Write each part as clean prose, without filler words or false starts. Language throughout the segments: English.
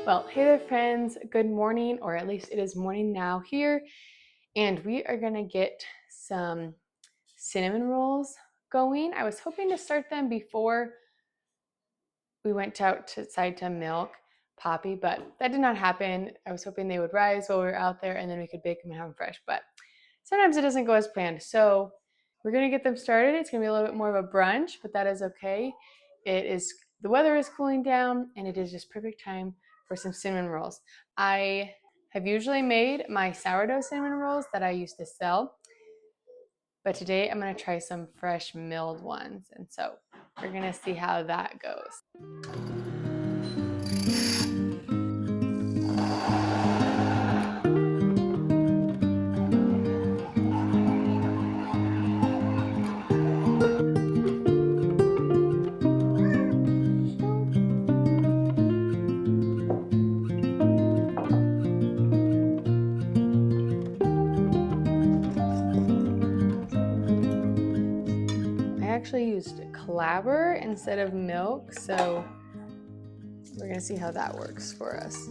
Well, hey there friends, good morning, or at least it is morning now here, and we are gonna get some cinnamon rolls going. I was hoping to start them before we went outside to milk Poppy, but that did not happen. I was hoping they would rise while we were out there and then we could bake them and have them fresh, but sometimes it doesn't go as planned. So we're gonna get them started. It's gonna be a little bit more of a brunch, but that is okay. The weather is cooling down and it is just perfect time for some cinnamon rolls. I have usually made my sourdough cinnamon rolls that I used to sell, but today I'm gonna try some fresh milled ones. And so we're gonna see how that goes. I actually used clabber instead of milk, so we're gonna see how that works for us.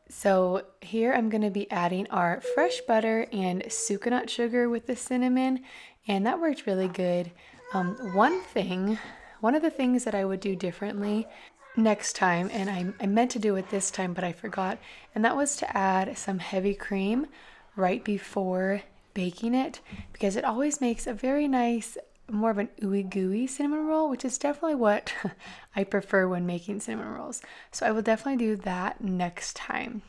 So here I'm going to be adding our fresh butter and sucanut sugar with the cinnamon, and that worked really good. One of the things that I would do differently next time, and I meant to do it this time, but I forgot, and that was to add some heavy cream right before baking it, because it always makes a very nice, more of an ooey gooey cinnamon roll, which is definitely what I prefer when making cinnamon rolls. So I will definitely do that next time.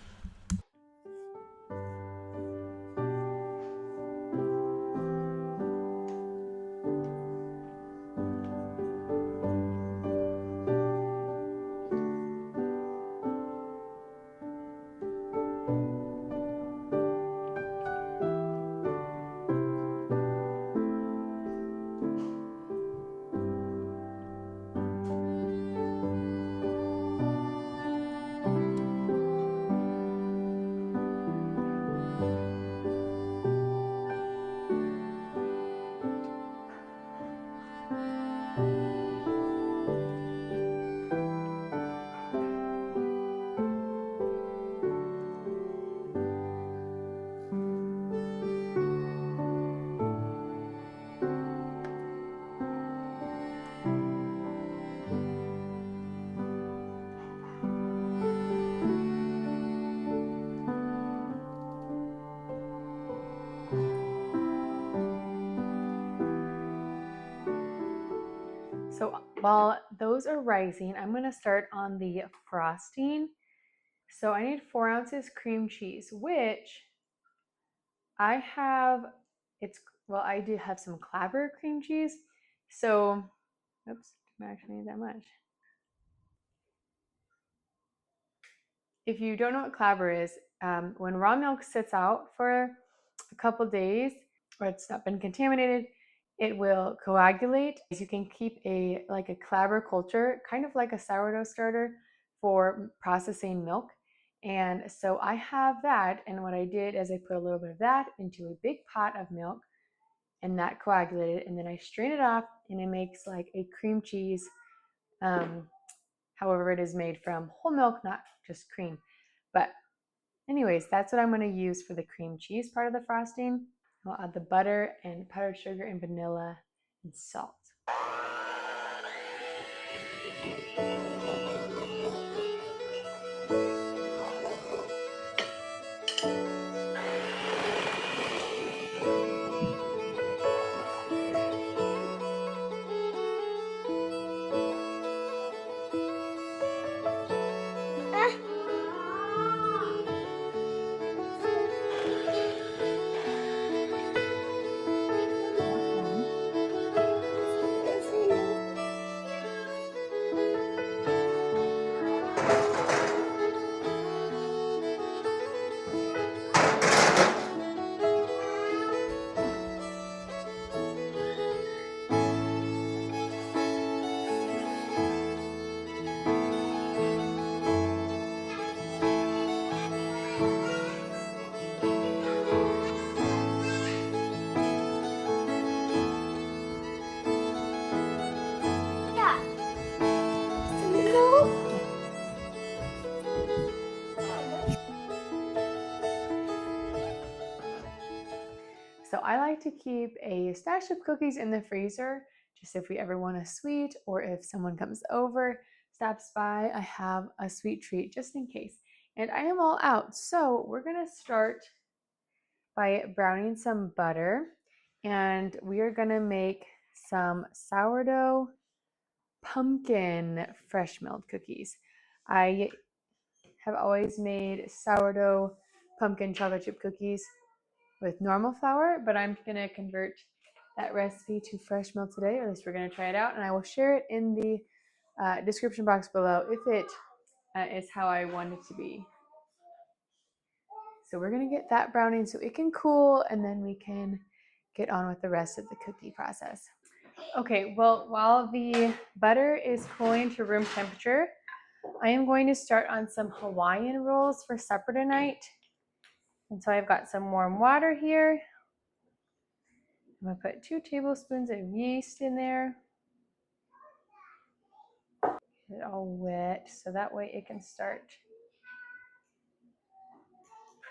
So while those are rising, I'm going to start on the frosting. So I need 4 ounces cream cheese, which I have, I do have some clabber cream cheese. So, oops, I actually need that much. If you don't know what clabber is, when raw milk sits out for a couple days, or it's not been contaminated, it will coagulate. You can keep a clabber culture, kind of like a sourdough starter for processing milk. And so I have that, and what I did is I put a little bit of that into a big pot of milk, and that coagulated, and then I strain it off, and it makes like a cream cheese, however it is made from whole milk, not just cream. But anyways, that's what I'm going to use for the cream cheese part of the frosting. I'll add the butter and powdered sugar and vanilla and salt. So I like to keep a stash of cookies in the freezer, just if we ever want a sweet, or if someone comes over, stops by, I have a sweet treat just in case. And I am all out. So we're gonna start by browning some butter, and we are gonna make some sourdough pumpkin fresh milled cookies. I have always made sourdough pumpkin chocolate chip cookies with normal flour, but I'm gonna convert that recipe to fresh milled today, or at least we're gonna try it out, and I will share it in the description box below if it is how I want it to be. So we're gonna get that browning so it can cool, and then we can get on with the rest of the cookie process. Okay, well, while the butter is cooling to room temperature, I am going to start on some Hawaiian rolls for supper tonight. And so I've got some warm water here. I'm gonna put 2 tablespoons of yeast in there. Get it all wet so that way it can start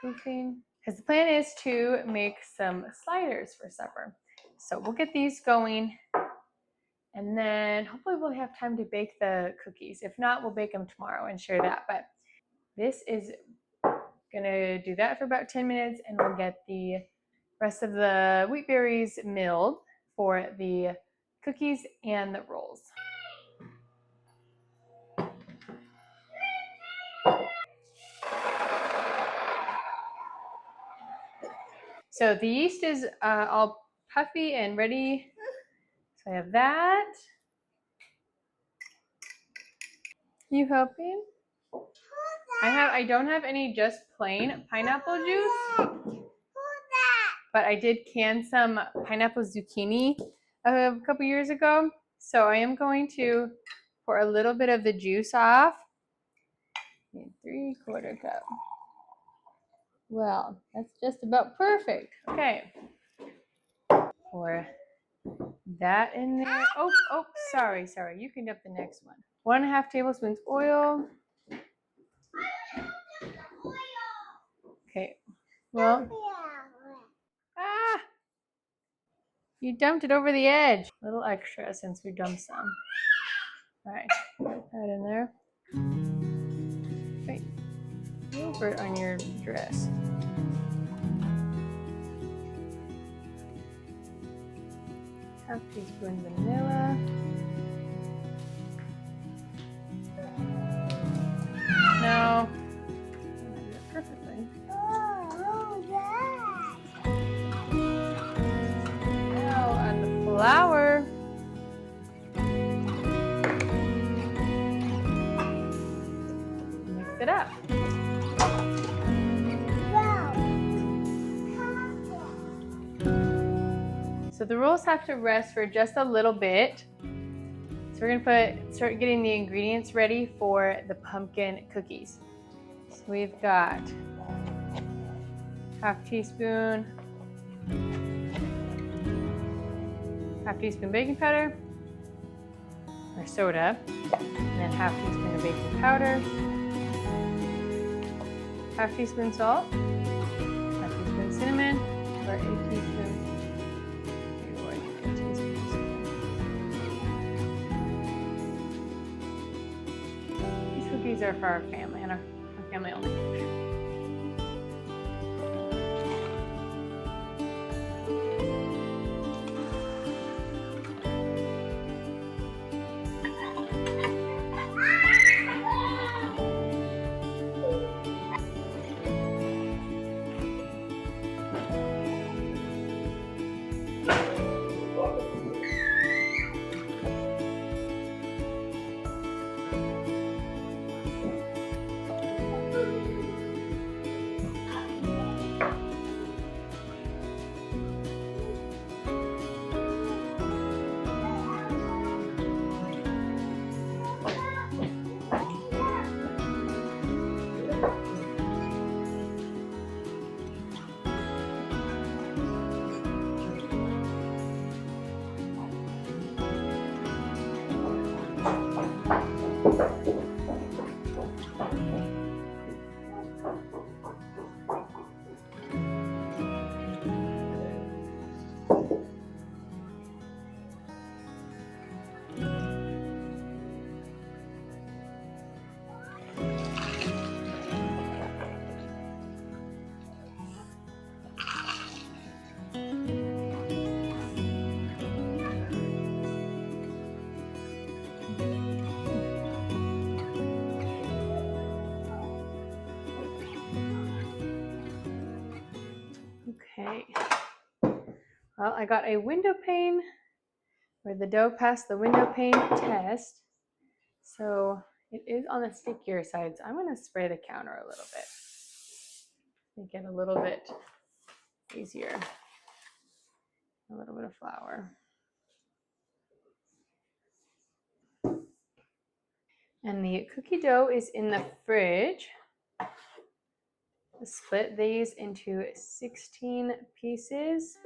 proofing. Because the plan is to make some sliders for supper. So we'll get these going, and then hopefully we'll have time to bake the cookies. If not, we'll bake them tomorrow and share that. But this is gonna do that for about 10 minutes, and we'll get the rest of the wheat berries milled for the cookies and the rolls. So the yeast is all puffy and ready. So I have that. You helping? I don't have any just plain pineapple juice, but I did can some pineapple zucchini a couple years ago. So I am going to pour a little bit of the juice off. 3/4 cup. Well, that's just about perfect. Okay. Pour that in there. Oh, sorry. You can dip the next one. 1.5 tablespoons oil. Okay. Well. You dumped it over the edge. A little extra since we dumped some. All right. Put that in there. Wait. Yogurt on your dress. Half teaspoon vanilla. No. I did it perfectly. Now add the flour. Mix it up. the rolls have to rest for just a little bit. So we're gonna start getting the ingredients ready for the pumpkin cookies. So we've got half teaspoon baking powder, or soda, and then half teaspoon of baking powder, half teaspoon salt, half teaspoon cinnamon, or a teaspoon. These cookies are for our family and our family only. Okay, well, I got a window pane where the dough passed the window pane test. So it is on the stickier side. So I'm going to spray the counter a little bit. Make it a little bit easier. A little bit of flour. And the cookie dough is in the fridge. Split these into 16 pieces.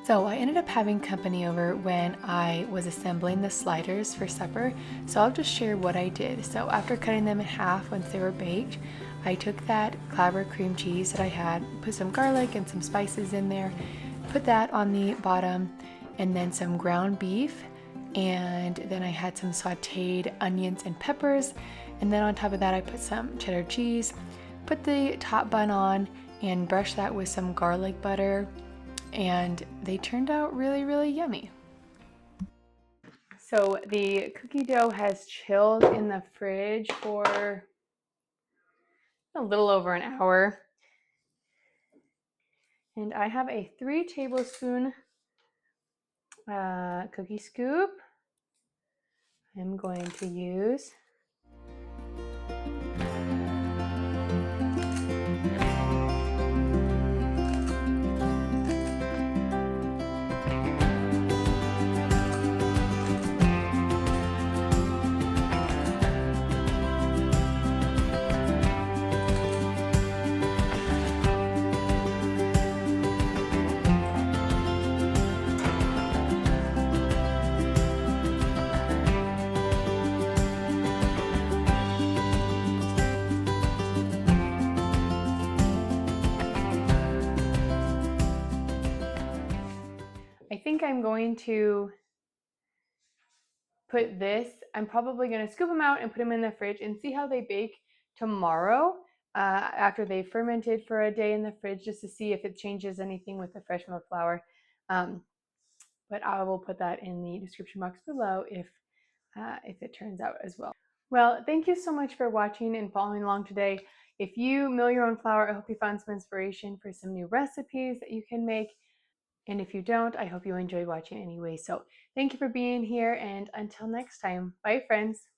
So I ended up having company over when I was assembling the sliders for supper, so I'll just share what I did. So after cutting them in half once they were baked, I took that clabber cream cheese that I had, put some garlic and some spices in there, put that on the bottom, and then some ground beef, and then I had some sauteed onions and peppers, and then on top of that I put some cheddar cheese, put the top bun on, and brushed that with some garlic butter, and they turned out really, really yummy. So the cookie dough has chilled in the fridge for a little over an hour. And I have a 3 tablespoon cookie scoop. I'm going to use. I think I'm going to put this, I'm probably going to scoop them out and put them in the fridge and see how they bake tomorrow after they fermented for a day in the fridge, just to see if it changes anything with the fresh milk flour. But I will put that in the description box below if it turns out as well. Well, thank you so much for watching and following along today. If you mill your own flour, I hope you found some inspiration for some new recipes that you can make. And if you don't, I hope you enjoyed watching anyway. So thank you for being here, and until next time, bye friends.